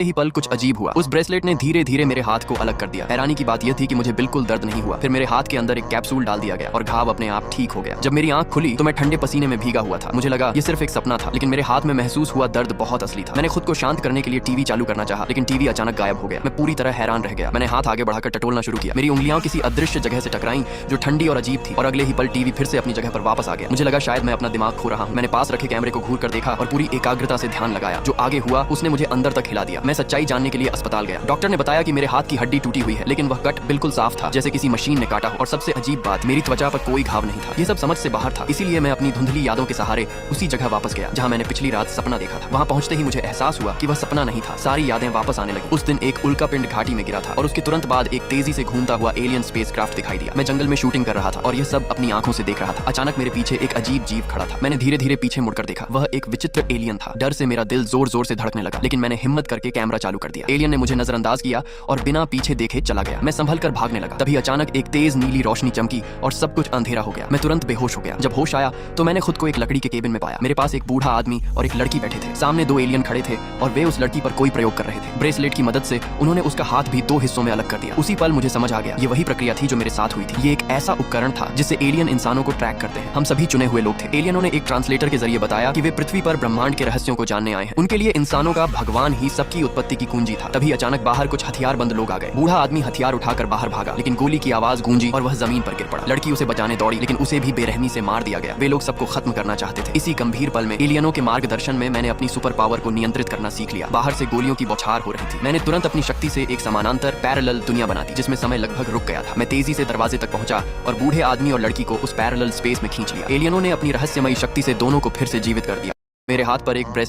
ही पल कुछ अजीब हुआ। उस ब्रेसलेट ने धीरे धीरे मेरे हाथ को अलग कर दिया। हैरानी की बात यह थी कि मुझे बिल्कुल दर्द नहीं हुआ। फिर मेरे हाथ के अंदर एक कैप्सूल डाल दिया गया और घाव अपने आप ठीक हो गया। जब मेरी आंख खुली तो मैं ठंडे पसीने में भीगा हुआ था। मुझे लगा ये सिर्फ एक सपना था, लेकिन मेरे हाथ में महसूस हुआ दर्द बहुत असली था। मैंने खुद को शांत करने के लिए टीवी चालू करना चाहा, लेकिन टीवी अचानक गायब हो गया। मैं पूरी तरह हैरान रह गया। मैंने हाथ आगे बढ़ाकर टटोलना शुरू किया। मेरी उंगलियां किसी अदृश्य जगह से टकराई जो ठंडी और अजीब थी, और अगले ही पल टीवी फिर से अपनी जगह पर वापस आ गया। मुझे लगा शायद मैं अपना दिमाग खो रहा हूं। मैंने पास रखे कैमरे को घूर कर देखा और पूरी एकाग्रता से ध्यान लगाया। जो आगे हुआ उसने मुझे अंदर तक हिला दिया। मैं सच्चाई जानने के लिए अस्पताल गया। डॉक्टर ने बताया कि मेरे हाथ की हड्डी टूटी हुई है, लेकिन वह कट बिल्कुल साफ था, जैसे किसी मशीन ने काटा हो। और सबसे अजीब बात, मेरी त्वचा पर कोई घाव नहीं था। ये सब समझ से बाहर था। इसीलिए मैं अपनी धुंधली यादों के सहारे उसी जगह वापस गया जहां मैंने पिछली रात सपना देखा था। वहां पहुंचते ही मुझे एहसास हुआ कि वह सपना नहीं था। सारी यादें वापस आने लगी। उस दिन एक उल्कापिंड घाटी में गिरा था और उसके तुरंत बाद एक तेजी से घूमता हुआ एलियन स्पेसक्राफ्ट दिखाई दिया। मैं जंगल में शूटिंग कर रहा था और यह सब अपनी आंखों से देख रहा था। अचानक मेरे पीछे एक अजीब जीव खड़ा था। मैंने धीरे धीरे पीछे मुड़कर देखा। वह एक विचित्र एलियन था। डर से मेरा दिल जोर जोर से धड़कने लगा, लेकिन मैंने हिम्मत करके कैमरा चालू कर दिया। एलियन ने मुझे नजरअंदाज किया और बिना पीछे देखे चला गया। मैं संभल कर भागने लगा। तभी अचानक एक तेज नीली रोशनी चमकी और सब कुछ अंधेरा हो गया। मैं तुरंत बेहोश हो गया। जब होश आया तो मैंने खुद को एक लकड़ी के केबिन में पाया। मेरे पास एक बूढ़ा आदमी और एक लड़की बैठे थे। सामने दो एलियन खड़े थे और वे उस लड़की पर कोई प्रयोग कर रहे थे। ब्रेसलेट की मदद से उन्होंने उसका हाथ भी दो हिस्सों में अलग कर दिया। उसी पल मुझे समझ आ गया, ये वही प्रक्रिया थी जो मेरे साथ हुई थी। ये एक ऐसा उपकरण था जिससे एलियन इंसानों को ट्रैक करते हैं। हम सभी चुने हुए लोग थे। एलियनों ने एक ट्रांसलेटर के जरिए बताया कि वे पृथ्वी पर ब्रह्मांड के रहस्यों को जानने आए हैं। उनके लिए इंसानों का भगवान ही सबकी उत्पत्ति की कुंजी था। तभी अचानक बाहर कुछ हथियारबंद लोग आ गए। बूढ़ा आदमी हथियार उठाकर बाहर भागा, लेकिन गोली की आवाज गूंजी और वह जमीन पर गिर पड़ा। लड़की उसे बचाने दौड़ी, लेकिन उसे भी बेरहमी से मार दिया गया। वे लोग सबको खत्म करना चाहते थे। इसी गंभीर पल में एलियनों के मार्गदर्शन में मैंने अपनी सुपर पावर को नियंत्रित करना सीख लिया। बाहर से गोलियों की बौछार हो रही थी। मैंने तुरंत अपनी शक्ति से एक समानांतर पैरेलल दुनिया बना दी, जिसमें समय लगभग रुक गया था। मैं तेजी से दरवाजे तक पहुंचा और बूढ़े आदमी और लड़की को उस पैरेलल स्पेस में खींच लिया। एलियनों ने अपनी रहस्यमयी शक्ति से दोनों को फिर से जीवित कर दिया। मेरे हाथ पर एक ब्रेस